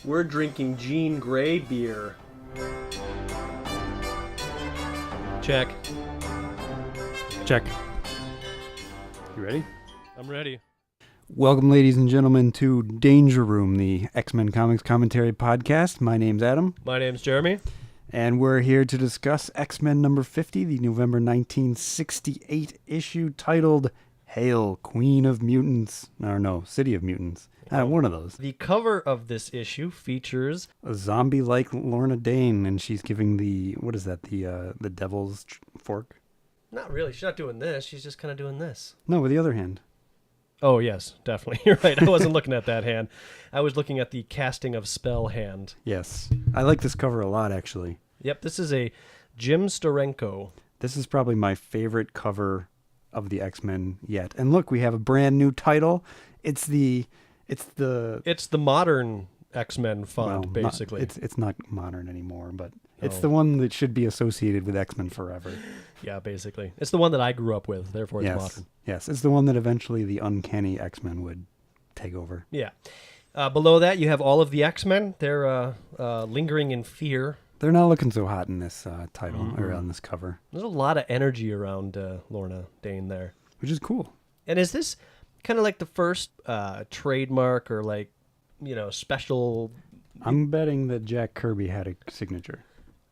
We're drinking Jean Grey beer. Check. Check. You ready? I'm ready. Welcome, ladies and gentlemen, to Danger Room, the X-Men Comics Commentary Podcast. My name's Adam. My name's Jeremy. And we're here to discuss X-Men number 50, the November 1968 issue titled Hail, Queen of Mutants. Or no, City of Mutants. One of those. The cover of this issue features A zombie-like Lorna Dane, and she's giving the, what is that, the devil's fork? Not really. She's not doing this. She's just kind of doing this. No, with the other hand. Oh, yes, definitely. You're right. I wasn't looking at that hand. I was looking at the casting of spell hand. Yes. I like this cover a lot, actually. Yep, this is a Jim Steranko. This is probably my favorite cover of the X-Men yet. And look, we have a brand new title. It's the modern X-Men font, well, basically. It's not modern anymore, but it's the one that should be associated with X-Men forever. Yeah, basically. It's the one that I grew up with, therefore it's modern. Yes, it's the one that eventually the uncanny X-Men would take over. Yeah. Below that, you have all of the X-Men. They're lingering in fear. They're not looking so hot in this title, or on this cover. There's a lot of energy around Lorna Dane there. Which is cool. And is this kind of like the first trademark or like, special? I'm betting that Jack Kirby had a signature.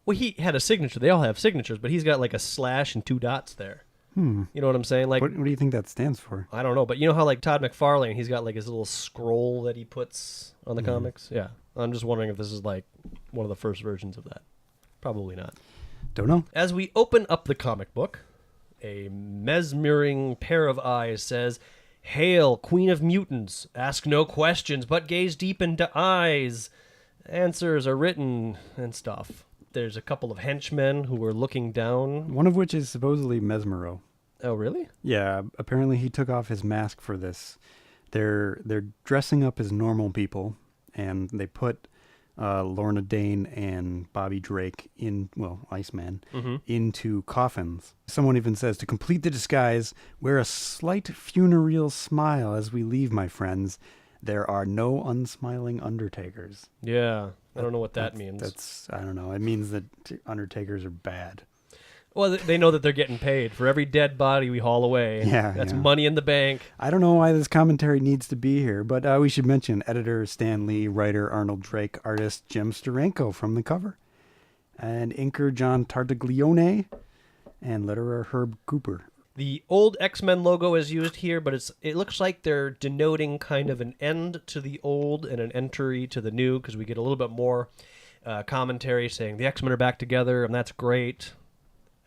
Well, he had a signature. They all have signatures, but he's got like a slash and two dots there. You know what I'm saying? Like, what do you think that stands for? I don't know, but you know how like Todd McFarlane, he's got like his little scroll that he puts on the comics? Yeah. I'm just wondering if this is like one of the first versions of that. Probably not. Don't know. As we open up the comic book, a mesmering pair of eyes says, "Hail, Queen of Mutants. Ask no questions, but gaze deep into eyes. Answers are written," and stuff. There's a couple of henchmen who are looking down. One of which is supposedly Mesmero. Oh, really? Yeah, apparently he took off his mask for this. They're dressing up as normal people, and they put Lorna Dane and Bobby Drake Iceman, into coffins. Someone even says, "To complete the disguise, wear a slight funereal smile as we leave, my friends. There are no unsmiling undertakers." Yeah, I don't know what that means. I don't know. It means that undertakers are bad. Well, they know that they're getting paid. For every dead body we haul away, that's money in the bank. I don't know why this commentary needs to be here, but we should mention editor Stan Lee, writer Arnold Drake, artist Jim Steranko from the cover, and inker John Tartaglione, and letterer Herb Cooper. The old X-Men logo is used here, but it looks like they're denoting kind of an end to the old and an entry to the new, because we get a little bit more commentary saying the X-Men are back together, and that's great.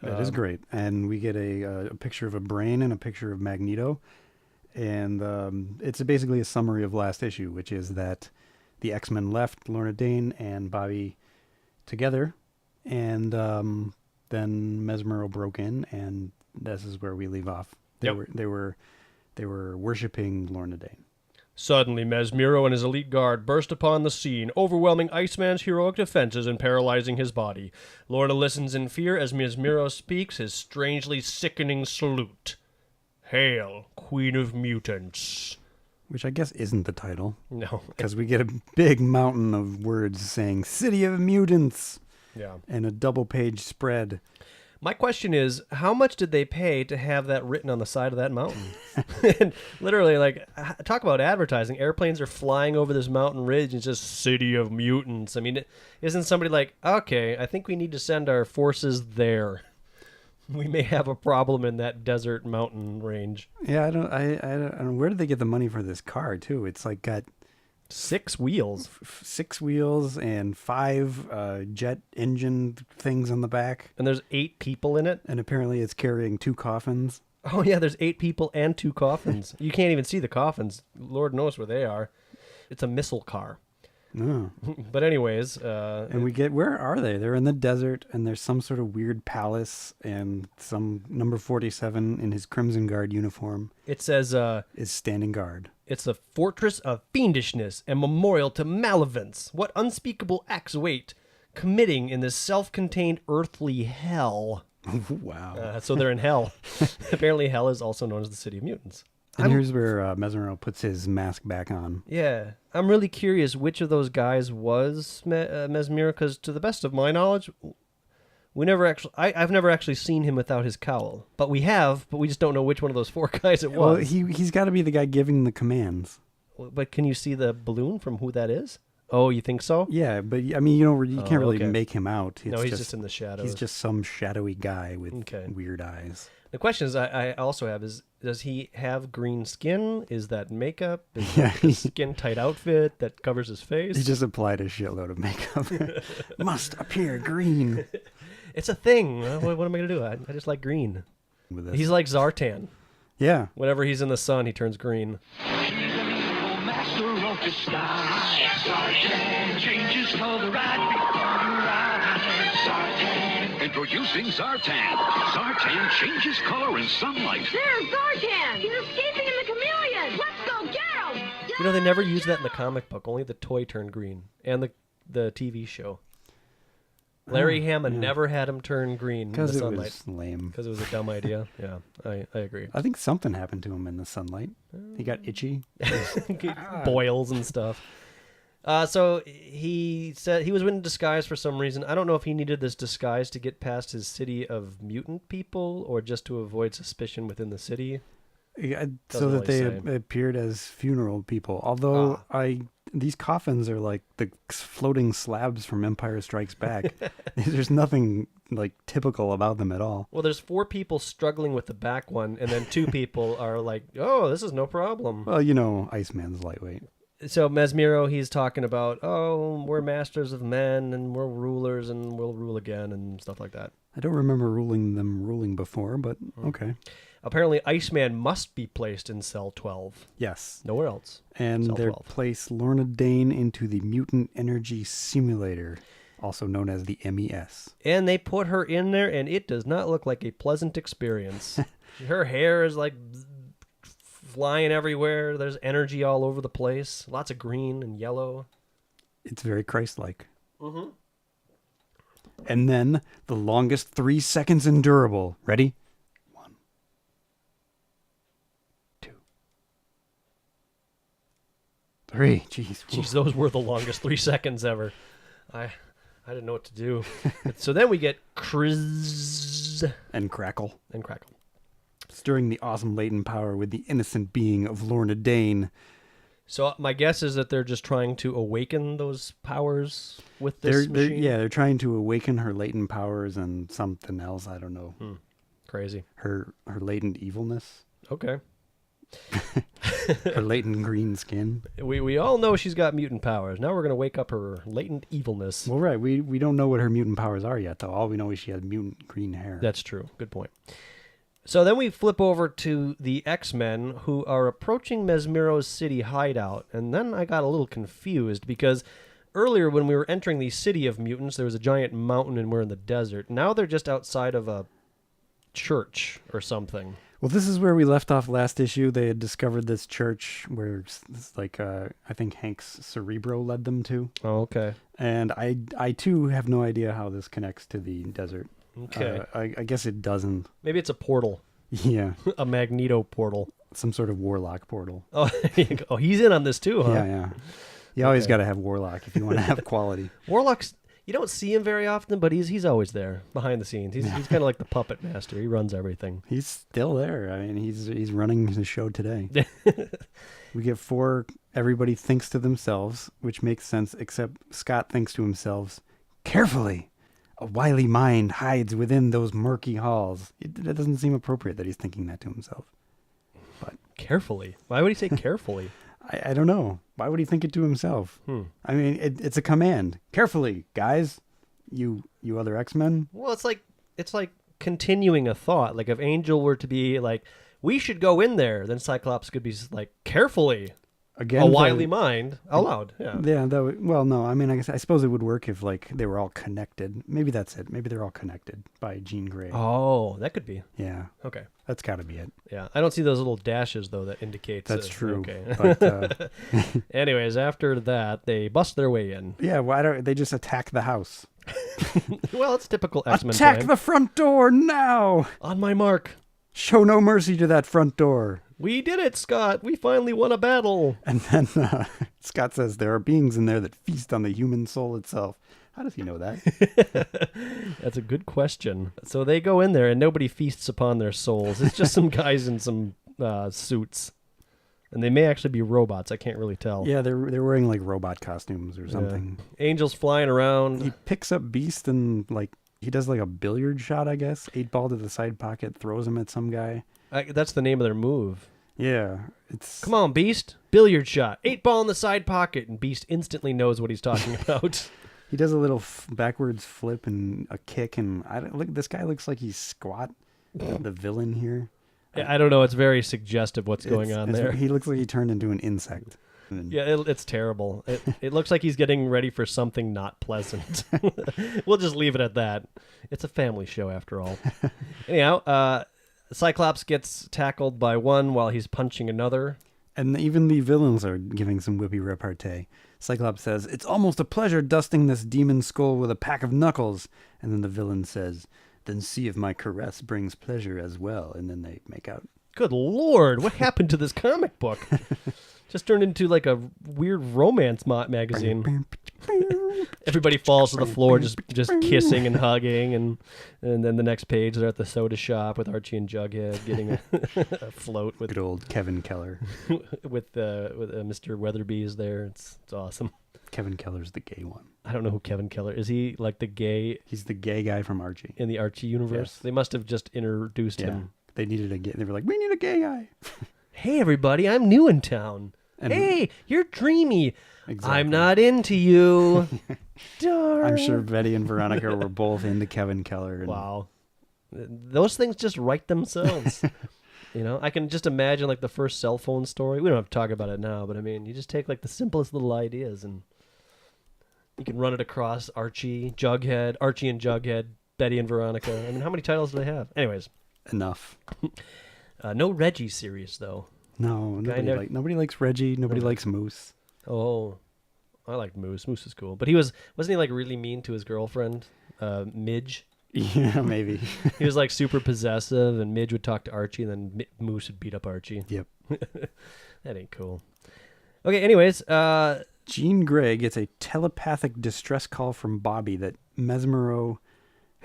That is great. And we get a picture of a brain and a picture of Magneto. And it's basically a summary of last issue, which is that the X-Men left Lorna Dane and Bobby together. And then Mesmero broke in, and this is where we leave off. They were worshiping Lorna Dane. Suddenly, Mesmero and his elite guard burst upon the scene, overwhelming Iceman's heroic defenses and paralyzing his body. Lorna listens in fear as Mesmero speaks his strangely sickening salute. "Hail, Queen of Mutants." Which I guess isn't the title. No. Because we get a big mountain of words saying City of Mutants. Yeah. And a double-page spread. My question is, how much did they pay to have that written on the side of that mountain? And literally, like, talk about advertising. Airplanes are flying over this mountain ridge and it's just City of Mutants. I mean, isn't somebody like, okay, I think we need to send our forces there. We may have a problem in that desert mountain range. Yeah, I don't. Where did they get the money for this car, too? It's like got 6 wheels. 6 wheels and 5 jet engine things on the back. And there's 8 people in it. And apparently it's carrying 2 coffins. Oh, yeah, there's 8 people and 2 coffins. You can't even see the coffins. Lord knows where they are. It's a missile car. Oh. But anyways... and we get... Where are they? They're in the desert, and there's some sort of weird palace, and some number 47 in his Crimson Guard uniform. It says... is standing guard. It's a fortress of fiendishness and memorial to malevolence. What unspeakable acts await, committing in this self-contained earthly hell. Wow. So they're in hell. Apparently hell is also known as the City of Mutants. And here's where Mesmero puts his mask back on. Yeah, I'm really curious which of those guys was Mesmero, because to the best of my knowledge, I've never actually seen him without his cowl. But we just don't know which one of those 4 guys it was. Well, he's got to be the guy giving the commands. But can you see the balloon from who that is? Oh, you think so? Yeah, but I mean, you can't really make him out. No, he's just in the shadows. He's just some shadowy guy with weird eyes. The question is, I also have is, does he have green skin? Is that makeup? Is that a skin tight outfit that covers his face? He just applied a shitload of makeup. Must appear green. It's a thing. What am I going to do? I just like green. He's like Zartan. Yeah. Whenever he's in the sun, he turns green. Master of the sky, Zartan changes color right before your eyes. Zartan. Introducing Zartan. Zartan changes color in sunlight. There's Zartan! He's escaping in the chameleon! Let's go get him! You know, they never used that in the comic book. Only the toy turned green. And the TV show. Larry Hama never had him turn green in the sunlight. Because it was lame. Because it was a dumb idea. Yeah, I agree. I think something happened to him in the sunlight. He got itchy. Boils and stuff. So he said he was in disguise for some reason. I don't know if he needed this disguise to get past his city of mutant people or just to avoid suspicion within the city. Yeah, so that they appeared as funeral people. Although these coffins are like the floating slabs from Empire Strikes Back. There's nothing like typical about them at all. Well, there's 4 people struggling with the back one, and then 2 people are like, "Oh, this is no problem." Well, you know, Iceman's lightweight. So Mesmero, he's talking about, "Oh, we're masters of men, and we're rulers, and we'll rule again," and stuff like that. I don't remember ruling before, but okay. Apparently, Iceman must be placed in Cell 12. Yes. Nowhere else. And they place Lorna Dane into the Mutant Energy Simulator, also known as the MES. And they put her in there, and it does not look like a pleasant experience. Her hair is like flying everywhere. There's energy all over the place. Lots of green and yellow. It's very Christ-like. Mm-hmm. And then the longest 3 seconds endurable. Ready? 1, 2, 3. Jeez, those were the longest 3 seconds ever. I didn't know what to do. So then we get Kriz and Crackle. Stirring the awesome latent power with the innocent being of Lorna Dane. So my guess is that they're just trying to awaken those powers with this machine? They're trying to awaken her latent powers and something else. I don't know. Crazy. Her latent evilness. Okay. Her latent green skin. We all know she's got mutant powers. Now we're going to wake up her latent evilness. Well, right. We don't know what her mutant powers are yet, though. All we know is she has mutant green hair. That's true. Good point. So then we flip over to the X-Men who are approaching Mesmero's city hideout. And then I got a little confused because earlier when we were entering the city of mutants, there was a giant mountain and we're in the desert. Now they're just outside of a church or something. Well, this is where we left off last issue. They had discovered this church where, like, I think Hank's Cerebro led them to. Oh, okay. And I too have no idea how this connects to the desert. Okay. I guess it doesn't. Maybe it's a portal. Yeah. A Magneto portal. Some sort of Warlock portal. Oh, he's in on this too, huh? Yeah. You always got to have Warlock if you want to have quality. Warlock's, you don't see him very often, but he's always there behind the scenes. He's kind of like the puppet master. He runs everything. He's still there. I mean, he's running the show today. We get 4 everybody thinks to themselves, which makes sense, except Scott thinks to himself, carefully. A wily mind hides within those murky halls. That doesn't seem appropriate that he's thinking that to himself. But carefully? Why would he say carefully? I don't know. Why would he think it to himself? I mean, it's a command. Carefully, guys. You other X-Men? Well, it's like continuing a thought. Like if Angel were to be like, we should go in there, then Cyclops could be like, carefully. Again, a wily mind aloud. Yeah. Well, no. I mean, I suppose it would work if like they were all connected. Maybe that's it. Maybe they're all connected by Jean Grey. Oh, that could be. Yeah. Okay. That's got to be it. Yeah. I don't see those little dashes though that indicates. That's true. Okay. But, anyways, after that, they bust their way in. Yeah. Why don't they just attack the house? Well, it's typical X-Men. Attack the front door now! On my mark. Show no mercy to that front door. We did it, Scott. We finally won a battle. And then Scott says there are beings in there that feast on the human soul itself. How does he know that? That's a good question. So they go in there and nobody feasts upon their souls. It's just some guys in some suits. And they may actually be robots. I can't really tell. Yeah, they're wearing like robot costumes or something. Yeah. Angels flying around. He picks up Beast and like he does like a billiard shot, I guess. 8-ball to the side pocket, throws him at some guy. That's the name of their move. Yeah, it's... Come on, Beast. Billiard shot. 8-ball in the side pocket. And Beast instantly knows what he's talking about. He does a little backwards flip and a kick, and look. This guy looks like he's squat. The villain here. I don't know. It's very suggestive what's going on there. He looks like he turned into an insect. Yeah, it's terrible. It looks like he's getting ready for something not pleasant. We'll just leave it at that. It's a family show after all. Anyhow, Cyclops gets tackled by one while he's punching another. And even the villains are giving some whippy repartee. Cyclops says, "It's almost a pleasure dusting this demon skull with a pack of knuckles." And then the villain says, "Then see if my caress brings pleasure as well." And then they make out. Good Lord, what happened to this comic book? Just turned into like a weird romance magazine. Everybody falls to the floor just kissing and hugging, and then the next page they're at the soda shop with Archie and Jughead getting a float with good old Kevin Keller. with Mr. Weatherby is there. It's awesome. Kevin Keller's the gay one. I don't know who Kevin Keller is. He like the gay? He's the gay guy from Archie. In the Archie universe. Yes. They must have just introduced him. They needed a gay. They were like, we need a gay guy. Hey everybody, I'm new in town. And hey, you're dreamy. Exactly. I'm not into you. Darn. I'm sure Betty and Veronica were both into Kevin Keller. Wow. Those things just write themselves. You know, I can just imagine like the first cell phone story. We don't have to talk about it now, but I mean, you just take like the simplest little ideas and you can run it across Archie and Jughead, Betty and Veronica. I mean, how many titles do they have? Anyways. Enough. No Reggie series, though. No, nobody likes Reggie. Nobody likes Moose. Oh, I liked Moose. Moose is cool. But wasn't he like really mean to his girlfriend, Midge? Yeah, maybe. He was like super possessive, and Midge would talk to Archie, and then Moose would beat up Archie. Yep. That ain't cool. Okay, anyways. Jean Grey gets a telepathic distress call from Bobby that Mesmero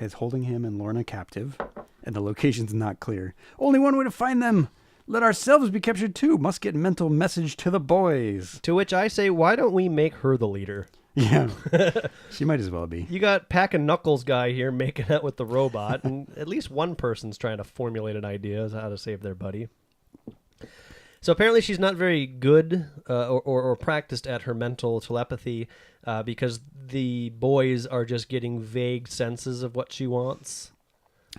is holding him and Lorna captive, and the location's not clear. Only one way to find them. Let ourselves be captured too. Must get mental message to the boys. To which I say, why don't we make her the leader? Yeah, she might as well be. You got Pack and Knuckles guy here making out with the robot, and at least one person's trying to formulate an idea as how to save their buddy. So apparently she's not very good or practiced at her mental telepathy because the boys are just getting vague senses of what she wants.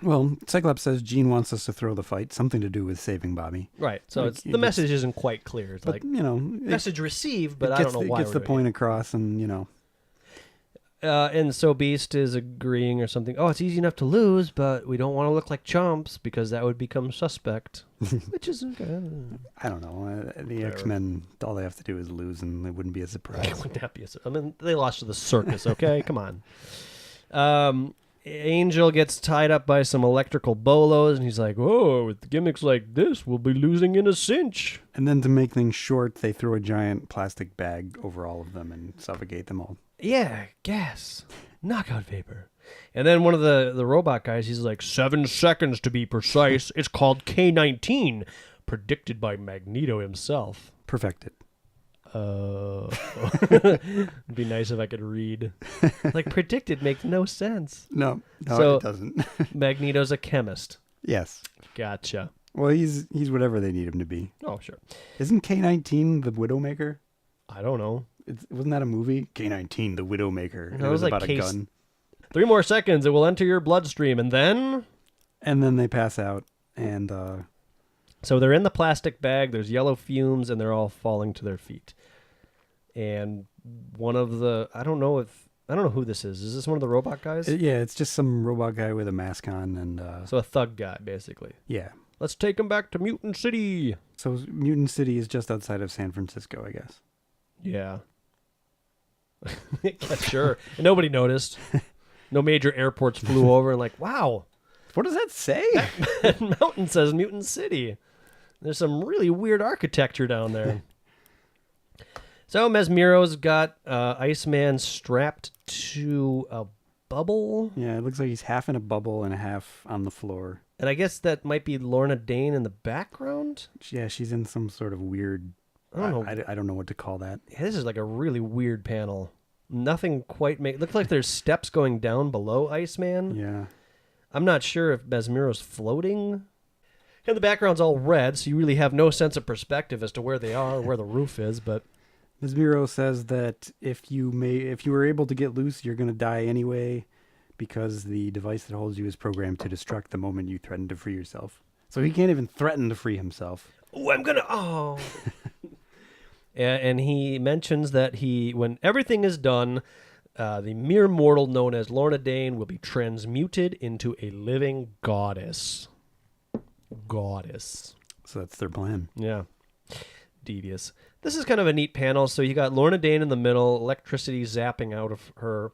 Well, Cyclops says Jean wants us to throw the fight, something to do with saving Bobby. Right. So the message isn't quite clear. It's message received, but I don't know why. It gets the point across, and and so Beast is agreeing or something. Oh, it's easy enough to lose, but we don't want to look like chumps because that would become suspect. Which is I don't know. The X-Men, all they have to do is lose, and it wouldn't be a surprise. It wouldn't be I mean, they lost to the circus. Okay, come on. Angel gets tied up by some electrical bolos, and he's like, "Whoa, with gimmicks like this, we'll be losing in a cinch." And then to make things short, they throw a giant plastic bag over all of them and suffocate them all. Yeah, gas. Knockout vapor. And then one of the robot guys, he's like, 7 seconds to be precise. It's called K-19, predicted by Magneto himself. Perfected. It'd be nice if I could read. Like, predicted makes no sense. No, so, it doesn't. Magneto's a chemist. Yes. Gotcha. Well, he's whatever they need him to be. Oh, sure. Isn't K-19 the Widowmaker? I don't know. Wasn't that a movie? K-19, the Widowmaker. No, it was like about a gun. 3 more seconds, it will enter your bloodstream, and then... And then they pass out, and... So they're in the plastic bag, there's yellow fumes, and they're all falling to their feet. And one of the... I don't know who this is. Is this one of the robot guys? Yeah, it's just some robot guy with a mask on, and... So a thug guy, basically. Yeah. Let's take him back to Mutant City. So Mutant City is just outside of San Francisco, I guess. Yeah. Yeah, sure. And nobody noticed. No major airports flew over and like, wow. What does that say? That mountain says Mutant City. There's some really weird architecture down there. So Mesmero's got Iceman strapped to a bubble. Yeah, it looks like he's half in a bubble and half on the floor. And I guess that might be Lorna Dane in the background. Yeah, she's in some sort of weird... I don't know. I don't know what to call that. Yeah, this is like a really weird panel. Nothing quite looks like there's steps going down below Iceman. Yeah. I'm not sure if Mesmero's floating. And the background's all red, so you really have no sense of perspective as to where they are or where the roof is, but... Mesmero says that if you were able to get loose, you're going to die anyway because the device that holds you is programmed to destruct the moment you threaten to free yourself. So he can't even threaten to free himself. Oh, I'm going to... Oh... And he mentions that when everything is done, the mere mortal known as Lorna Dane will be transmuted into a living goddess. Goddess. So that's their plan. Yeah. Devious. This is kind of a neat panel. So you got Lorna Dane in the middle, electricity zapping out of her.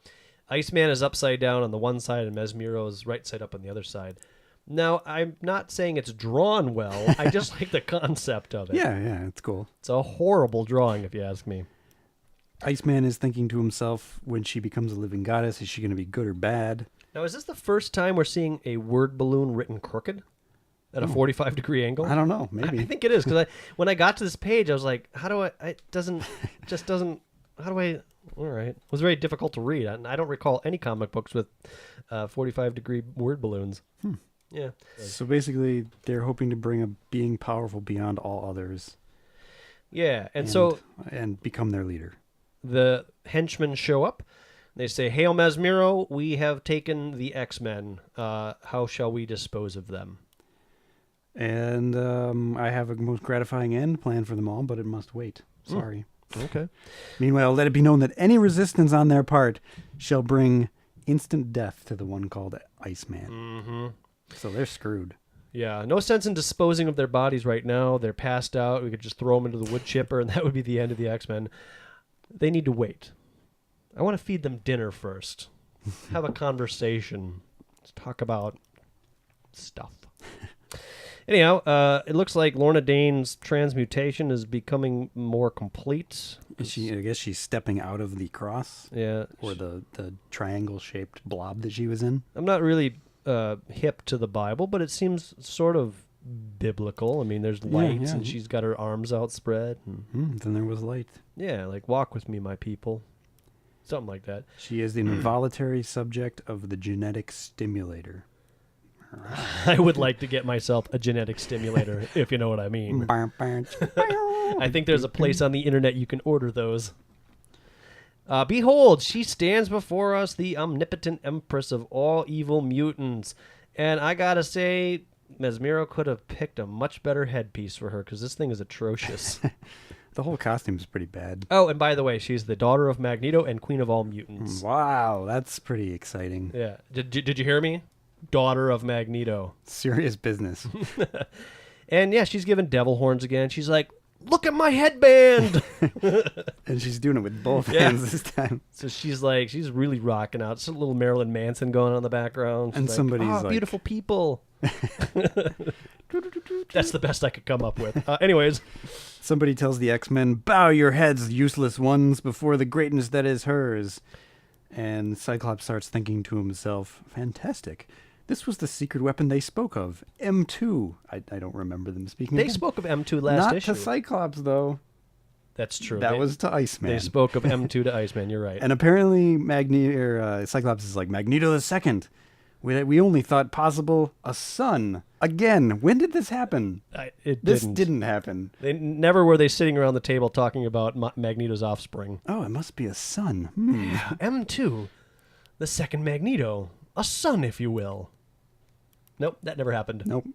Iceman is upside down on the one side, and Mesmero is right side up on the other side. Now, I'm not saying it's drawn well. I just like the concept of it. Yeah, it's cool. It's a horrible drawing, if you ask me. Iceman is thinking to himself, when she becomes a living goddess, is she going to be good or bad? Now, is this the first time we're seeing a word balloon written crooked at a 45-degree angle? I don't know. Maybe. I think it is, because when I got to this page, I was like, how do I... All right. It was very difficult to read. I don't recall any comic books with 45-degree word balloons. Yeah. So basically, they're hoping to bring a being powerful beyond all others. Yeah, and become their leader. The henchmen show up. They say, "Hail Mesmero, we have taken the X-Men. How shall we dispose of them?" And I have a most gratifying end planned for them all, but it must wait. Sorry. Okay. Meanwhile, let it be known that any resistance on their part shall bring instant death to the one called Iceman. Mm-hmm. So they're screwed. Yeah, no sense in disposing of their bodies right now. They're passed out. We could just throw them into the wood chipper, and that would be the end of the X-Men. They need to wait. I want to feed them dinner first. Have a conversation. Let's talk about stuff. Anyhow, it looks like Lorna Dane's transmutation is becoming more complete. I guess she's stepping out of the cross. Yeah. Or the triangle-shaped blob that she was in. I'm not really hip to the Bible, but it seems sort of biblical. I mean, there's lights, and she's got her arms outspread. And, then there was light. Yeah, like, walk with me, my people. Something like that. She is the involuntary subject of the genetic stimulator. I would like to get myself a genetic stimulator, if you know what I mean. I think there's a place on the internet you can order those. Behold, she stands before us, the omnipotent empress of all evil mutants. And I gotta say, Mesmero could have picked a much better headpiece for her, because this thing is atrocious. The whole costume is pretty bad. Oh, and by the way, she's the daughter of Magneto and queen of all mutants. Wow, that's pretty exciting. Yeah. Did you hear me? Daughter of Magneto. Serious business. And yeah, she's given devil horns again. She's like, look at my headband. And she's doing it with both hands this time. So she's really rocking out. It's a little Marilyn Manson going on in the background. She's and somebody's like, beautiful people. That's the best I could come up with. Anyways. Somebody tells the X-Men, bow your heads, useless ones, before the greatness that is hers. And Cyclops starts thinking to himself, fantastic. This was the secret weapon they spoke of, M2. I don't remember them speaking of They spoke of M2 last issue. Not to Cyclops, though. That's true. That was to Iceman. They spoke of M2 to Iceman, you're right. And apparently Cyclops is like, Magneto II. We only thought possible a son. Again, when did this happen? This didn't happen. Never were they sitting around the table talking about Magneto's offspring. Oh, it must be a son. Yeah, M2, the second Magneto. A son, if you will. Nope, that never happened. Nope.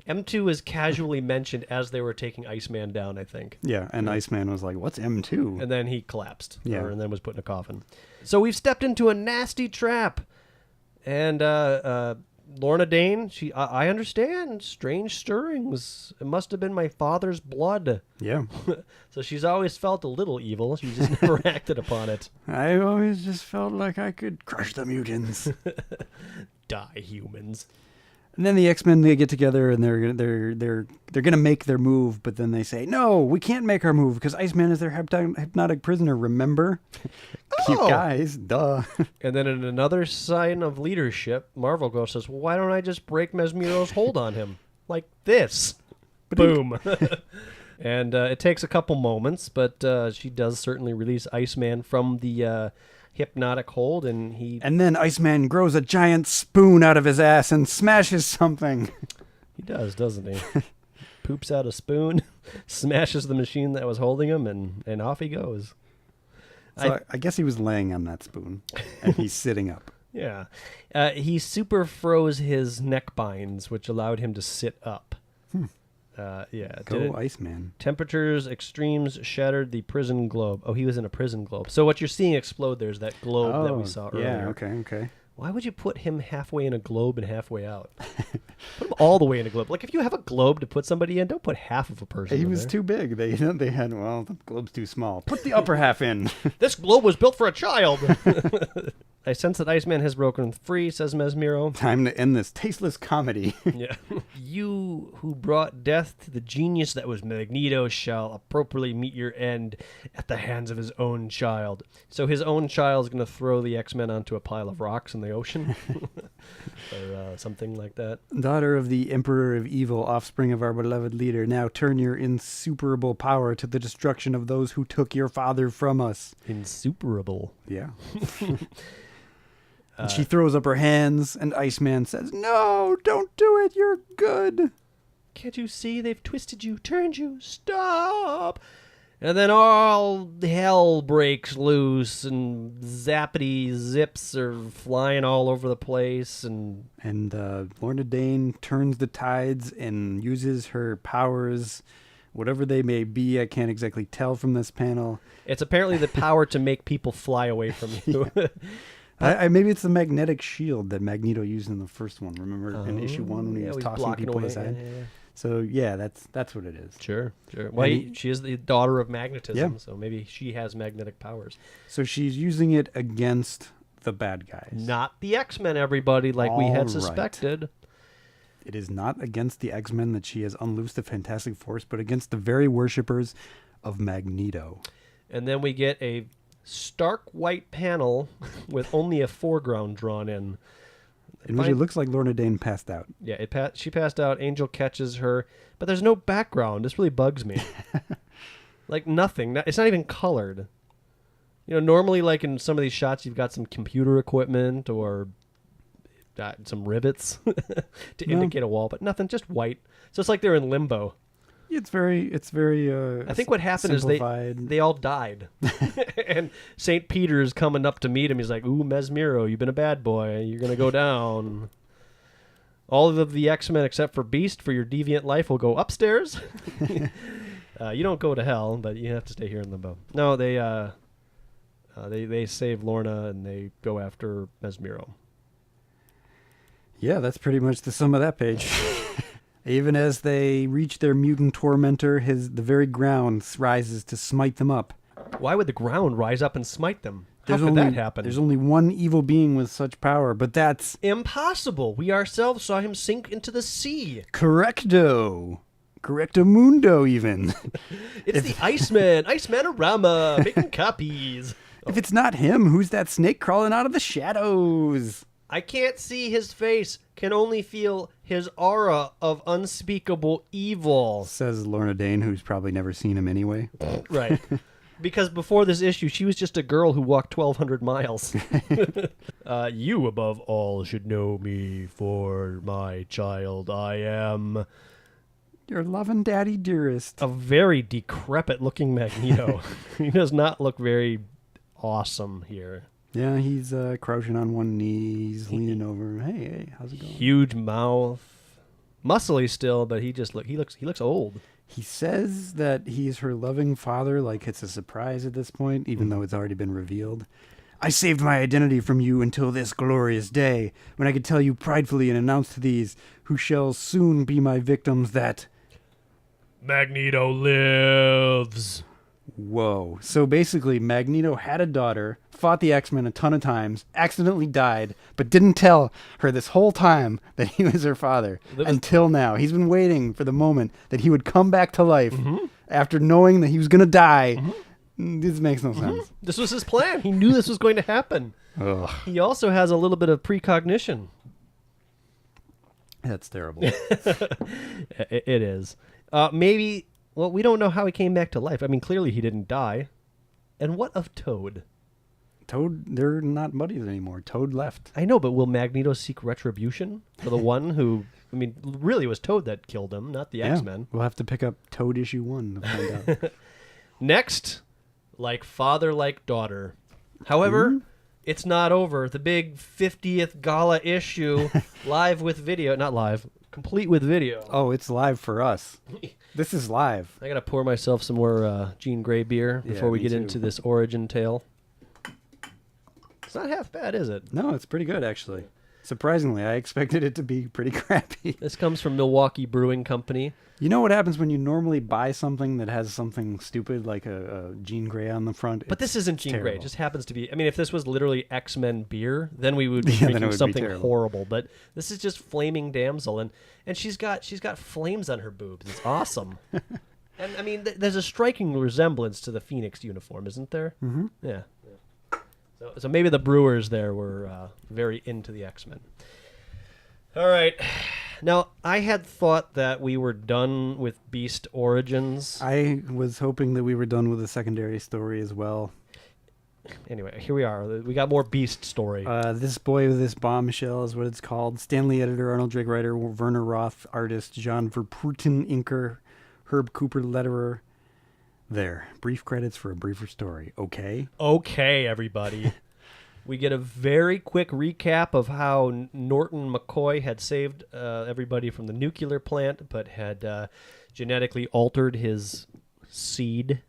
M2 is casually mentioned as they were taking Iceman down, I think. Yeah, and Iceman was like, what's M2? And then he collapsed. Yeah. And then was put in a coffin. So we've stepped into a nasty trap. And Lorna Dane, I understand. Strange stirrings. It must have been my father's blood. Yeah. So she's always felt a little evil. She just never acted upon it. I always just felt like I could crush the mutants. Die, humans. And then the X-Men, they get together and they're gonna make their move, but then they say, "No, we can't make our move because Iceman is their hypnotic prisoner." Remember? Cute guys, duh. And then in another sign of leadership, Marvel Girl says, well, "Why don't I just break Mesmero's hold on him like this?" Boom. And it takes a couple moments, but she does certainly release Iceman from the hypnotic hold, and then Iceman grows a giant spoon out of his ass and smashes something. He does, doesn't he? Poops out a spoon, smashes the machine that was holding him, and off he goes. So I guess he was laying on that spoon, and he's sitting up. Yeah. He super froze his neck binds, which allowed him to sit up. Go Iceman. Temperatures extremes shattered the prison globe. Oh, he was in a prison globe. So what you're seeing explode there is that globe that we saw earlier. Yeah, okay. Why would you put him halfway in a globe and halfway out? Put him all the way in a globe. Like, if you have a globe to put somebody in, don't put half of a person in He was there. too big. They had, the globe's too small. Put the upper half in. This globe was built for a child. I sense that Iceman has broken free, says Mesmero. Time to end this tasteless comedy. Yeah. You who brought death to the genius that was Magneto shall appropriately meet your end at the hands of his own child. So his own child is going to throw the X-Men onto a pile of rocks in the ocean. Or something like that. Daughter of the Emperor of Evil, offspring of our beloved leader, now turn your insuperable power to the destruction of those who took your father from us. Insuperable. Yeah. And she throws up her hands, and Iceman says, "No, don't do it. You're good." Can't you see they've twisted you, turned you? Stop! And then all hell breaks loose, and zappity zips are flying all over the place, and Lorna Dane turns the tides and uses her powers, whatever they may be. I can't exactly tell from this panel. It's apparently the power to make people fly away from you. Maybe it's the magnetic shield that Magneto used in the first one. Remember in issue 1 when he was tossing people aside? Yeah. So yeah, that's what it is. Sure. Well, she is the daughter of magnetism, so maybe she has magnetic powers. So she's using it against the bad guys. Not the X-Men, everybody, like we had suspected. It is not against the X-Men that she has unloosed the Fantastic Force, but against the very worshippers of Magneto. And then we get a stark white panel with only a foreground drawn in. In which it looks like Lorna Dane passed out. Yeah, she passed out. Angel catches her, but there's no background. This really bugs me. Like nothing. It's not even colored. You know, normally, like in some of these shots, you've got some computer equipment or some rivets to indicate a wall, but nothing. Just white. So it's like they're in limbo. It's very. I think what happened simplified. is they all died, and St. Peter's coming up to meet him. He's like, "Ooh, Mesmero, you've been a bad boy. You're gonna go down. All of the X-Men except for Beast, for your deviant life, will go upstairs. You don't go to hell, but you have to stay here in limbo." No, they save Lorna and they go after Mesmero. Yeah, that's pretty much the sum of that page. Even as they reach their mutant tormentor, the very ground rises to smite them up. Why would the ground rise up and smite them? How could that happen? There's only one evil being with such power, but that's impossible. We ourselves saw him sink into the sea. Correcto mundo, even. It's the Iceman, Iceman-orama, making copies. If it's not him, who's that snake crawling out of the shadows? I can't see his face, can only feel his aura of unspeakable evil. Says Lorna Dane, who's probably never seen him anyway. Right. Because before this issue, she was just a girl who walked 1,200 miles. You, above all, should know me, for my child I am... Your loving daddy dearest. A very decrepit-looking Magneto. He does not look very awesome here. Yeah, he's crouching on one knee, he's leaning over. Hey, how's it going? Huge mouth, muscly still, but he looks old. He says that he's her loving father, like it's a surprise at this point, even though it's already been revealed. I saved my identity from you until this glorious day, when I could tell you pridefully and announce to these who shall soon be my victims that Magneto lives. Whoa. So basically, Magneto had a daughter, fought the X-Men a ton of times, accidentally died, but didn't tell her this whole time that he was her father until now. He's been waiting for the moment that he would come back to life after knowing that he was going to die. This makes no sense. This was his plan. He knew this was going to happen. Ugh. He also has a little bit of precognition. That's terrible. It is. Maybe, well, we don't know how he came back to life. I mean, clearly he didn't die. And what of Toad? Toad, they're not buddies anymore. Toad left. I know, but will Magneto seek retribution for the one who, I mean, really it was Toad that killed him, not the X-Men. We'll have to pick up Toad issue 1 to find out. Next, like father, like daughter. However, it's not over. The big 50th gala issue, live with video, not live, complete with video. Oh, it's live for us. This is live. I gotta pour myself some more Jean Grey beer before we me get too. into this origin tale. It's not half bad, is it? No, it's pretty good, actually. Surprisingly, I expected it to be pretty crappy. This comes from Milwaukee Brewing Company. You know what happens when you normally buy something that has something stupid like a Jean Grey on the front? But this isn't Jean Grey. terrible. It just happens to be. I mean, if this was literally X-Men beer, then we would be Yeah, then it drinking would be something terrible. horrible. But this is just Flaming Damsel, and she's got flames on her boobs. It's awesome. And I mean, there's a striking resemblance to the Phoenix uniform, isn't there? Mm-hmm. Yeah. So maybe the brewers there were very into the X-Men. All right. Now, I had thought that we were done with Beast Origins. I was hoping that we were done with the secondary story as well. Anyway, here we are. We got more Beast story. This Boy with This Bombshell is what it's called. Stanley editor, Arnold Drake writer, Werner Roth artist, John Verpooten inker, Herb Cooper letterer. There. Brief credits for a briefer story. Okay? Okay, everybody. We get a very quick recap of how Norton McCoy had saved everybody from the nuclear plant, but had genetically altered his seed.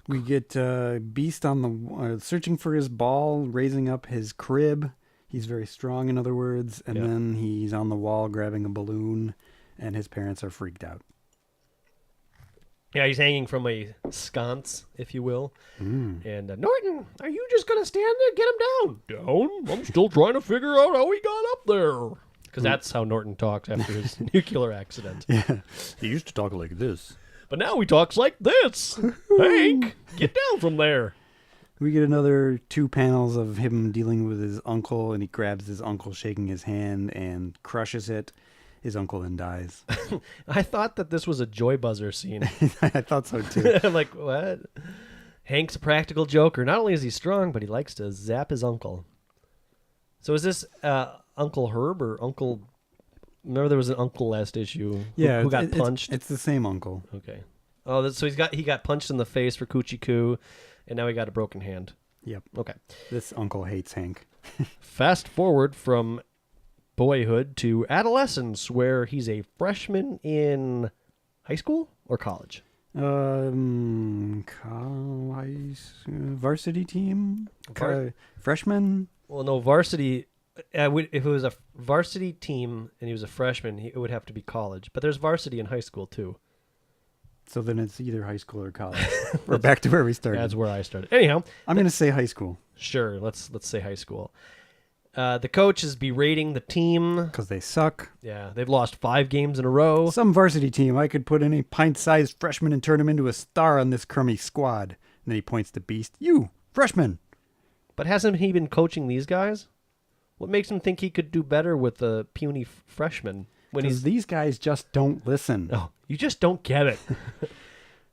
We get Beast on the searching for his ball, raising up his crib. He's very strong, in other words. And then he's on the wall grabbing a balloon, and his parents are freaked out. Yeah, he's hanging from a sconce, if you will. And Norton, are you just going to stand there? Get him down. Down? I'm still trying to figure out how he got up there. Because that's how Norton talks after his nuclear accident. Yeah. He used to talk like this. But now he talks like this. Hank, get down from there. We get another 2 panels of him dealing with his uncle, and he grabs his uncle, shaking his hand, and crushes it. His uncle then dies. I thought that this was a Joy Buzzer scene. I thought so, too. I'm like, what? Hank's a practical joker. Not only is he strong, but he likes to zap his uncle. So is this Uncle Herb or Uncle... Remember there was an uncle last issue who got punched? It's the same uncle. Okay. Oh, so he got punched in the face for Coochie Coo, and now he got a broken hand. Yep. Okay. This uncle hates Hank. Fast forward from boyhood to adolescence, where he's a freshman in high school or college? Varsity team? Freshman? Well, no, varsity. If it was a varsity team and he was a freshman, it would have to be college. But there's varsity in high school, too. So then it's either high school or college. We're back to where we started. That's where I started. Anyhow. I'm going to say high school. Sure, let's say high school. The coach is berating the team. Because they suck. Yeah, they've lost 5 games in a row. Some varsity team, I could put any pint-sized freshman and turn him into a star on this crummy squad. And then he points to Beast. You, freshman! But hasn't he been coaching these guys? What makes him think he could do better with the puny freshman? Because these guys just don't listen. No, you just don't get it.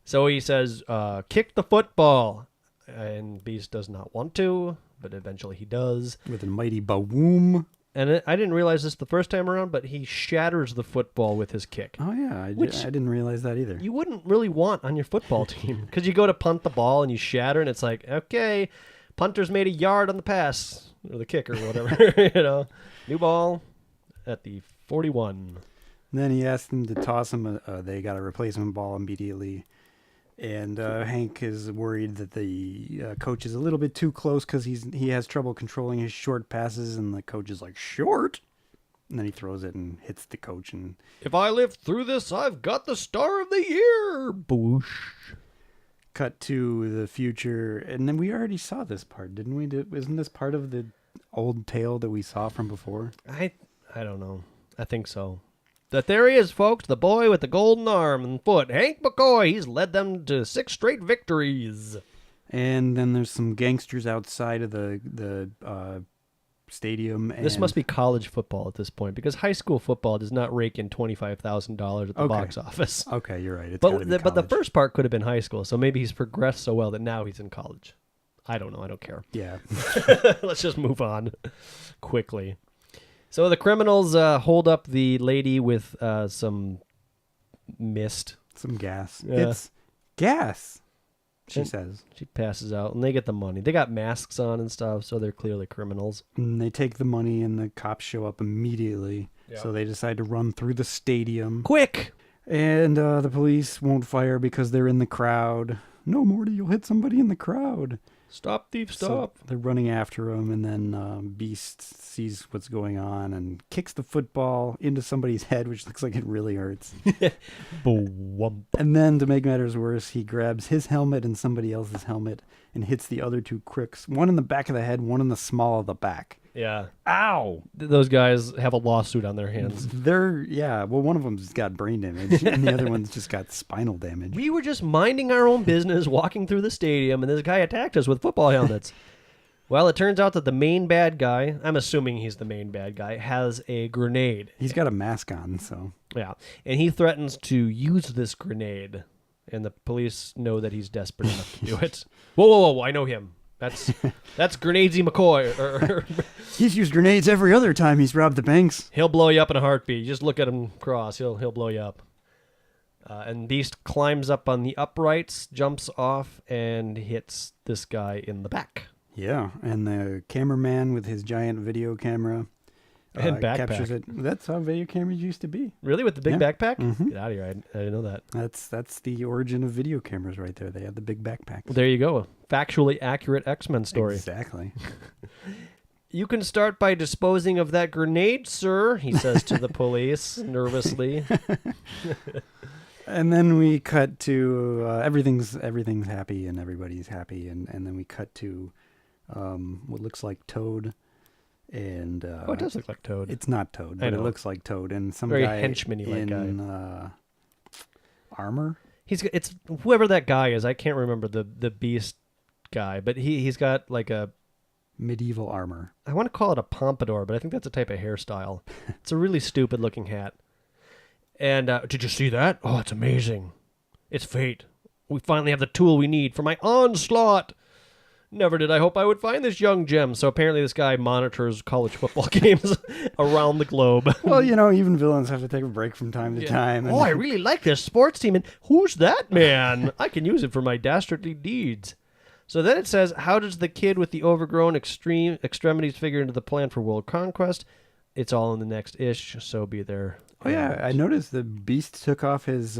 So he says, kick the football. And Beast does not want to, but eventually he does. With a mighty bawoom. And I didn't realize this the first time around, but he shatters the football with his kick. Oh, yeah. I didn't realize that either. You wouldn't really want on your football team. Because you go to punt the ball and you shatter, and it's like, okay, punter's made a yard on the pass. Or the kick or whatever. New ball at the 41. Then he asked them to toss him. They got a replacement ball immediately. And Hank is worried that the coach is a little bit too close because he has trouble controlling his short passes. And the coach is like, short? And then he throws it and hits the coach. And if I live through this, I've got the star of the year. Boosh. cut to the future, and then we already saw this part, didn't we? Isn't this part of the old tale that we saw from before? I don't know. I think so. The theory is, folks, the boy with the golden arm and foot, Hank McCoy, he's led them to 6 straight victories. And then there's some gangsters outside of the stadium. And This must be college football at this point, because high school football does not rake in $25,000 at the box office. Okay, you're right. It's But the first part could have been high school, so maybe he's progressed so well that now he's in college. I don't know. I don't care. Yeah. Let's just move on quickly. So the criminals hold up the lady with some mist. Some gas. Yeah. It's gas, she And says. She passes out, and they get the money. They got masks on and stuff, so they're clearly criminals. And they take the money, and the cops show up immediately. Yeah. So they decide to run through the stadium. Quick! And the police won't fire because they're in the crowd. No, Morty, you'll hit somebody in the crowd. Stop, thief, So stop. they're running after him, and then Beast sees what's going on and kicks the football into somebody's head, which looks like it really hurts. Boom. And then, to make matters worse, he grabs his helmet and somebody else's helmet and hits the other 2 crooks. One in the back of the head, one in the small of the back. Yeah. Ow! Those guys have a lawsuit on their hands. One of them's got brain damage, and the other one's just got spinal damage. We were just minding our own business, walking through the stadium, and this guy attacked us with football helmets. Well, it turns out that the main bad guy, I'm assuming he's the main bad guy, has a grenade. He's got a mask on, so... Yeah, and he threatens to use this grenade, and the police know that he's desperate enough to do it. Whoa, I know him. That's Grenadesy McCoy. He's used grenades every other time he's robbed the banks. He'll blow you up in a heartbeat. You just look at him cross. He'll blow you up. And Beast climbs up on the uprights, jumps off, and hits this guy in the back. Yeah, and the cameraman with his giant video camera And backpack. captures it. That's how video cameras used to be. Really, with the big Yeah. backpack? Mhm. Get out of here! I didn't know that. That's the origin of video cameras right there. They had the big backpacks. There you go. Factually accurate X-Men story. Exactly. You can start by disposing of that grenade, sir, he says to the police nervously. And then we cut to everything's happy and everybody's happy, and then we cut to what looks like Toad. And Oh, it does look like Toad. it's not Toad, I but it know. looks like Toad, and some Very guy henchman-y like in armor. It's whoever that guy is. I can't remember the Beast guy, but he's got like a, Medieval armor. I want to call it a pompadour, but I think that's a type of hairstyle. It's a really stupid looking hat. And did you see that? Oh, it's amazing. It's fate. We finally have the tool we need for my onslaught. Never did I hope I would find this young gem. So apparently this guy monitors college football games around the globe. Well, even villains have to take a break from time to time. Oh, I really like this sports team. And who's that man? I can use it for my dastardly deeds. So then it says, how does the kid with the overgrown extremities figure into the plan for world conquest? It's all in the next ish, so be there. Oh, yeah, I noticed the Beast took off his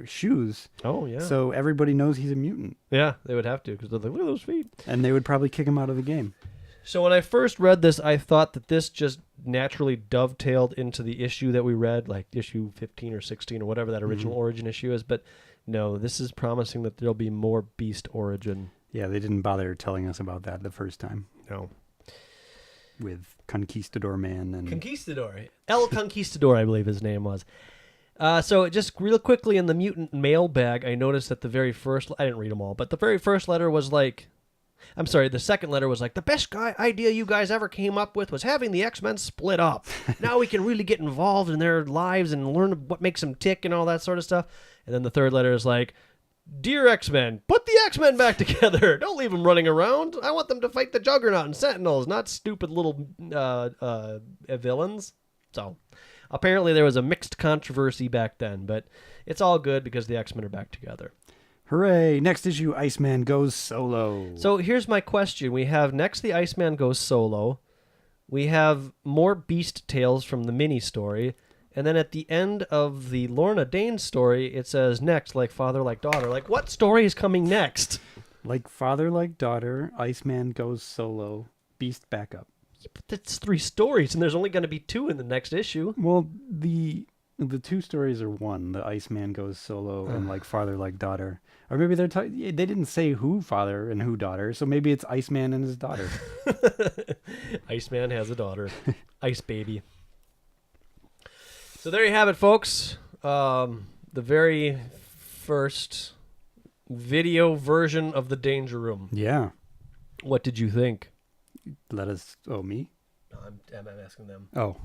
shoes, Oh, yeah. so everybody knows he's a mutant. Yeah, they would have to, because they're like, look at those feet. And they would probably kick him out of the game. So when I first read this, I thought that this just naturally dovetailed into the issue that we read, like issue 15 or 16 or whatever that original origin issue is. But no, this is promising that there'll be more Beast origin. Yeah, they didn't bother telling us about that the first time No. with Conquistador Man and Conquistador. El Conquistador, I believe his name was. So just real quickly in the mutant mailbag, I noticed that the very first, I didn't read them all, but the very first letter was like, I'm sorry, the second letter was like, the best idea you guys ever came up with was having the X-Men split up. Now we can really get involved in their lives and learn what makes them tick and all that sort of stuff. And then the third letter is like, Dear X-Men, put the X-Men back together. Don't leave them running around. I want them to fight the Juggernaut and Sentinels, not stupid little villains. So apparently there was a mixed controversy back then, but it's all good because the X-Men are back together. hooray! Next issue, Iceman goes solo. So here's my question. We have next the Iceman goes solo. We have more Beast tales from the mini story. And then at the end of the Lorna Dane story, it says next, like father, like daughter. Like, what story is coming next? Like father, like daughter, Iceman goes solo, Beast backup. But that's 3 stories, and there's only going to be 2 in the next issue. Well, the the two stories are one. The Iceman goes solo and like father like daughter, or maybe they didn't say who father and who daughter, so maybe it's Iceman and his daughter. Iceman has a daughter, Ice Baby. So there you have it, folks. The very first video version of the Danger Room. Yeah. What did you think? Let us. Oh, me? No, I'm asking them. Oh,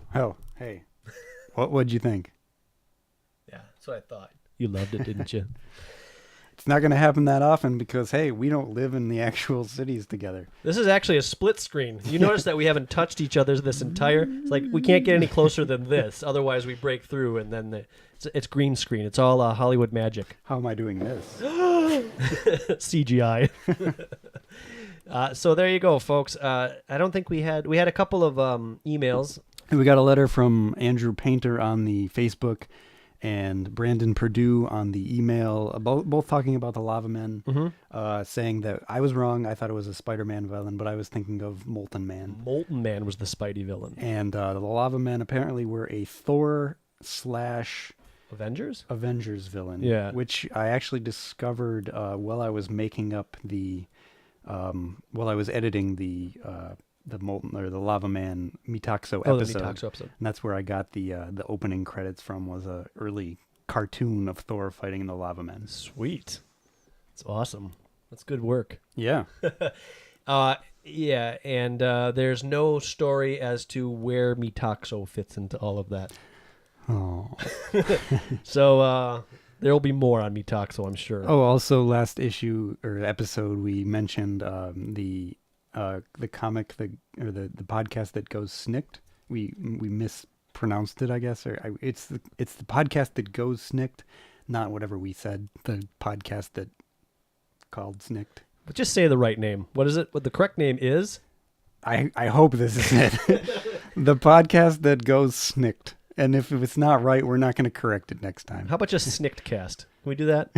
hey. What'd you think? Yeah, that's what I thought. You loved it, didn't you? It's not going to happen that often because, hey, we don't live in the actual cities together. This is actually a split screen. You notice that we haven't touched each other this entire... It's like we can't get any closer than this. Otherwise, we break through, and then it's green screen. It's all Hollywood magic. How am I doing this? CGI. So there you go, folks. I don't think we had a couple of emails. We got a letter from Andrew Painter on the Facebook and Brandon Perdue on the email, both talking about the Lava Men, saying that I was wrong. I thought it was a Spider-Man villain, but I was thinking of Molten Man. Molten Man was the Spidey villain. And the Lava Men apparently were a Thor / Avengers villain. Yeah. Which I actually discovered while I was making up while I was editing the Molten or the Lava Man Mitaxo episode. The Mitaxo episode. And that's where I got the opening credits from, was a early cartoon of Thor fighting the Lava Men. Sweet. That's awesome. That's good work. Yeah. Yeah, and there's no story as to where Mitaxo fits into all of that. Oh. So there'll be more on Mitaxo, I'm sure. Oh, also last issue or episode we mentioned the comic the podcast that goes snicked. We mispronounced it, I guess, or it's the podcast that goes snicked, not whatever we said. The podcast that called snicked. But just say the right name. What is it? What the correct name is? I hope this is it. The podcast that goes snicked. And if it's not right, we're not going to correct it next time. How about just Snicked Cast? Can we do that?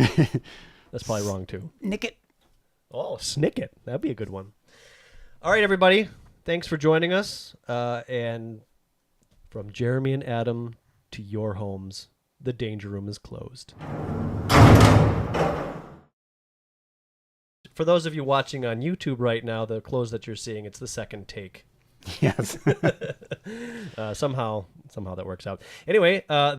That's probably wrong too. Nick it. Oh, Snick It. That'd be a good one. All right, everybody. Thanks for joining us. And from Jeremy and Adam to your homes, the Danger Room is closed. For those of you watching on YouTube right now, the close that you're seeing, it's the second take. Yes. Somehow that works out. Anyway,